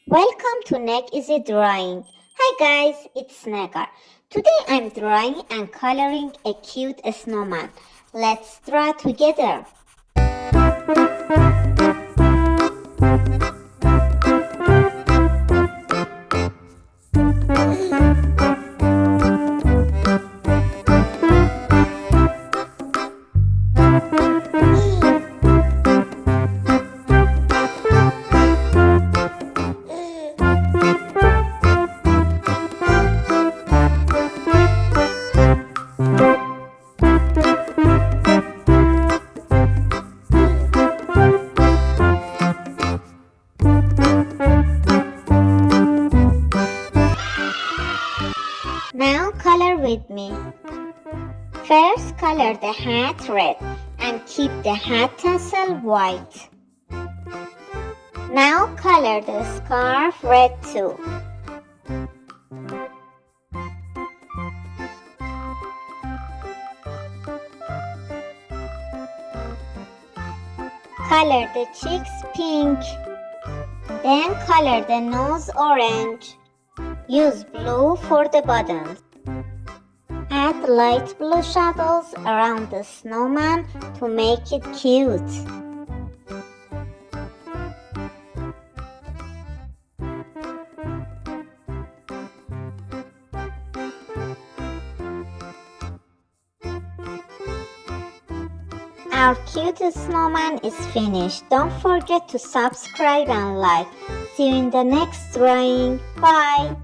Welcome to NegEasyDrawing. Hi guys, it's Negar. Today I'm drawing and coloring a cute snowman. Let's draw together. Now color with me. First color the hat red and keep the hat tassel white. Now color the scarf red too. Color the cheeks pink. Then color the nose orange. Use blue for the buttons. Add light blue shadows around the snowman to make it cute. Our cute snowman is finished. Don't forget to subscribe and like. See you in the next drawing. Bye!